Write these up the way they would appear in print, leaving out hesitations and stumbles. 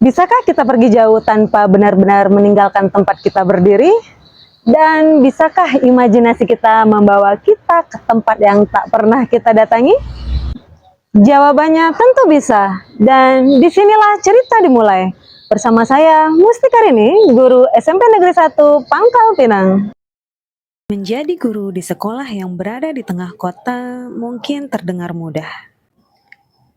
Bisakah kita pergi jauh tanpa benar-benar meninggalkan tempat kita berdiri? Dan bisakah imajinasi kita membawa kita ke tempat yang tak pernah kita datangi? Jawabannya tentu bisa. Dan disinilah cerita dimulai. Bersama saya, Mustikarini, guru SMP Negeri 1 Pangkal Pinang. Menjadi guru di sekolah yang berada di tengah kota mungkin terdengar mudah.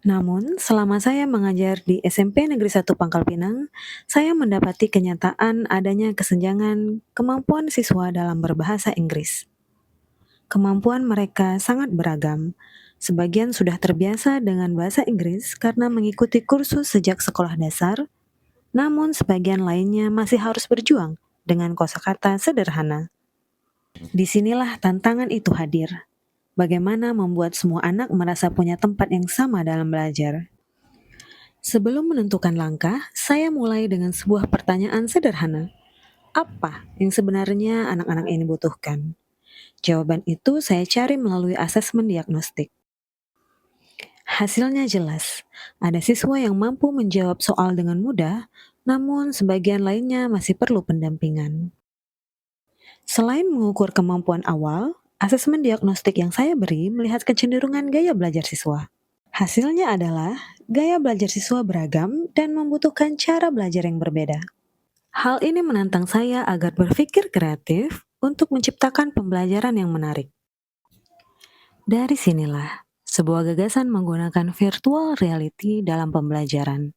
Namun, selama saya mengajar di SMP Negeri 1 Pangkal Pinang, saya mendapati kenyataan adanya kesenjangan kemampuan siswa dalam berbahasa Inggris. Kemampuan mereka sangat beragam. Sebagian sudah terbiasa dengan bahasa Inggris karena mengikuti kursus sejak sekolah dasar, namun sebagian lainnya masih harus berjuang dengan kosakata sederhana. Disinilah tantangan itu hadir. Bagaimana membuat semua anak merasa punya tempat yang sama dalam belajar. Sebelum menentukan langkah, saya mulai dengan sebuah pertanyaan sederhana. Apa yang sebenarnya anak-anak ini butuhkan? Jawaban itu saya cari melalui asesmen diagnostik. Hasilnya jelas, ada siswa yang mampu menjawab soal dengan mudah, namun sebagian lainnya masih perlu pendampingan. Selain mengukur kemampuan awal, asesmen diagnostik yang saya beri melihat kecenderungan gaya belajar siswa. Hasilnya adalah gaya belajar siswa beragam dan membutuhkan cara belajar yang berbeda. Hal ini menantang saya agar berpikir kreatif untuk menciptakan pembelajaran yang menarik. Dari sinilah, sebuah gagasan menggunakan virtual reality dalam pembelajaran.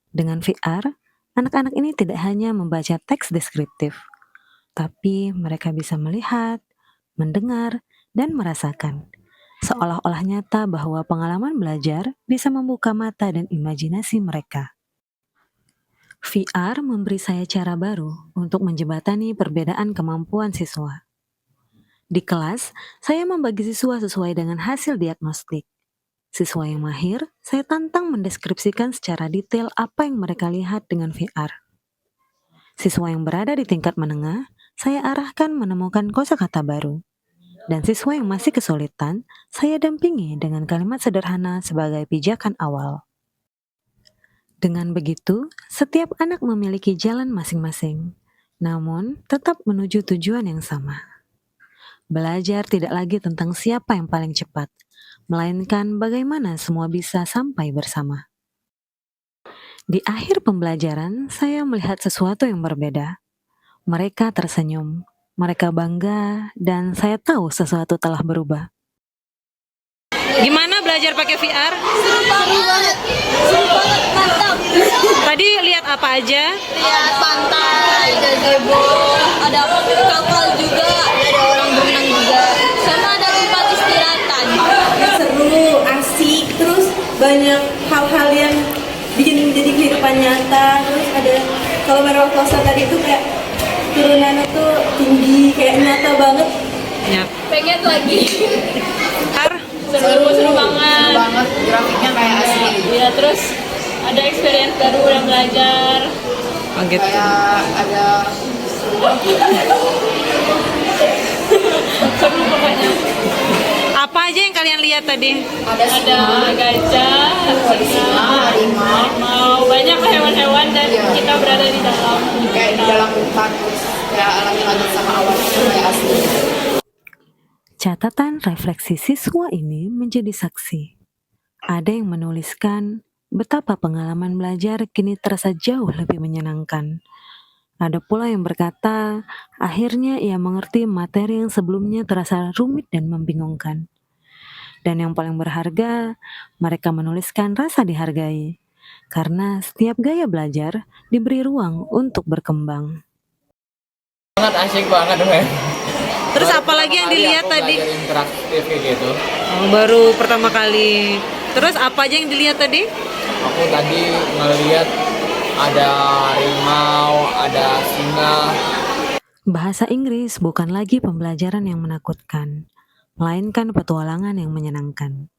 Dengan VR, anak-anak ini tidak hanya membaca teks deskriptif, tapi mereka bisa melihat, mendengar, dan merasakan. Seolah-olah nyata bahwa pengalaman belajar bisa membuka mata dan imajinasi mereka. VR memberi saya cara baru untuk menjembatani perbedaan kemampuan siswa. Di kelas, saya membagi siswa sesuai dengan hasil diagnostik. Siswa yang mahir, saya tantang mendeskripsikan secara detail apa yang mereka lihat dengan VR. Siswa yang berada di tingkat menengah, saya arahkan menemukan kosakata baru. Dan siswa yang masih kesulitan, saya dampingi dengan kalimat sederhana sebagai pijakan awal. Dengan begitu, setiap anak memiliki jalan masing-masing, namun tetap menuju tujuan yang sama. Belajar tidak lagi tentang siapa yang paling cepat, melainkan bagaimana semua bisa sampai bersama. Di akhir pembelajaran, saya melihat sesuatu yang berbeda. Mereka tersenyum, mereka bangga, dan saya tahu sesuatu telah berubah. Gimana belajar pakai VR? Seru banget, mantap. Tadi lihat apa aja? Lihat pantai, gazebo, ada kapal juga, ada orang berenang juga, sama ada tempat istirahatan. Seru, asik, terus banyak hal-hal yang bikin jadi kehidupan nyata. Terus ada kalau main roller coaster tadi itu kayak turunannya tuh tinggi, kayak nyata banget. Ya. Pengen lagi. Seru Seru banget, banget. grafiknya kayak asli. Iya, terus ada experience baru yang belajar. Oh gitu. Kayak ada Seru pokoknya. Apa aja yang kalian lihat tadi? ada Gajah, singa, harimau, mau banyak hewan-hewan dan Iya. kita berada di dalam. kayak di dalam hutan, terus kayak alami banget sama awannya kayak asli. Catatan refleksi siswa ini menjadi saksi. Ada yang menuliskan betapa pengalaman belajar kini terasa jauh lebih menyenangkan. Ada pula yang berkata, akhirnya ia mengerti materi yang sebelumnya terasa rumit dan membingungkan. Dan yang paling berharga, mereka menuliskan rasa dihargai, karena setiap gaya belajar diberi ruang untuk berkembang. Banget asik banget men. Terus Baru apa lagi yang pertama kali dilihat aku tadi? belajar interaktif kayak gitu. Baru pertama kali. Terus apa aja yang dilihat tadi? Aku tadi ngeliat ada harimau, ada singa. Bahasa Inggris bukan lagi pembelajaran yang menakutkan, melainkan petualangan yang menyenangkan.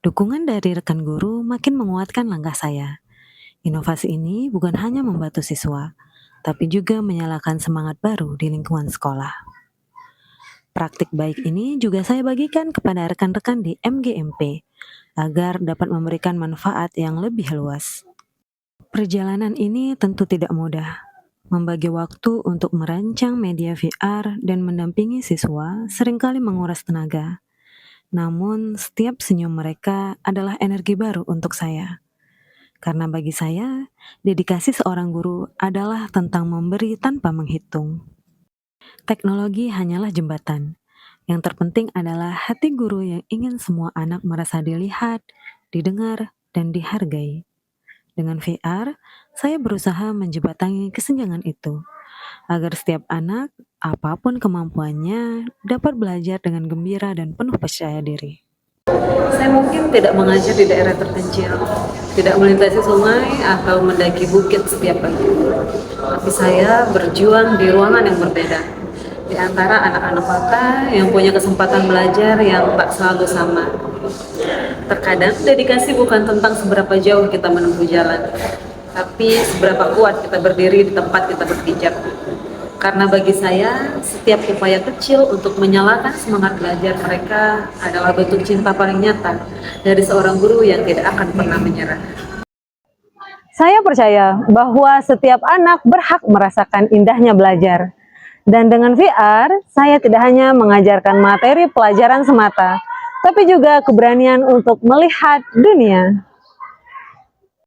Dukungan dari rekan guru makin menguatkan langkah saya. Inovasi ini bukan hanya membantu siswa, tapi juga menyalakan semangat baru di lingkungan sekolah. Praktik baik ini juga saya bagikan kepada rekan-rekan di MGMP agar dapat memberikan manfaat yang lebih luas. Perjalanan ini tentu tidak mudah. Membagi waktu untuk merancang media VR dan mendampingi siswa seringkali menguras tenaga. Namun, setiap senyum mereka adalah energi baru untuk saya. Karena bagi saya, dedikasi seorang guru adalah tentang memberi tanpa menghitung. Teknologi hanyalah jembatan. Yang terpenting adalah hati guru yang ingin semua anak merasa dilihat, didengar, dan dihargai. Dengan VR, saya berusaha menjembatani kesenjangan itu, agar setiap anak, apapun kemampuannya, dapat belajar dengan gembira dan penuh percaya diri. Saya mungkin tidak mengajar di daerah terpencil, tidak melintasi sungai atau mendaki bukit setiap pagi. Tapi saya berjuang di ruangan yang berbeda, di antara anak-anak kota yang punya kesempatan belajar yang tak selalu sama. Terkadang dedikasi bukan tentang seberapa jauh kita menempuh jalan, tapi seberapa kuat kita berdiri di tempat kita berpijak. Karena bagi saya, setiap upaya kecil untuk menyalakan semangat belajar mereka adalah bentuk cinta paling nyata dari seorang guru yang tidak akan pernah menyerah. Saya percaya bahwa setiap anak berhak merasakan indahnya belajar. Dan dengan VR, saya tidak hanya mengajarkan materi pelajaran semata, tapi juga keberanian untuk melihat dunia.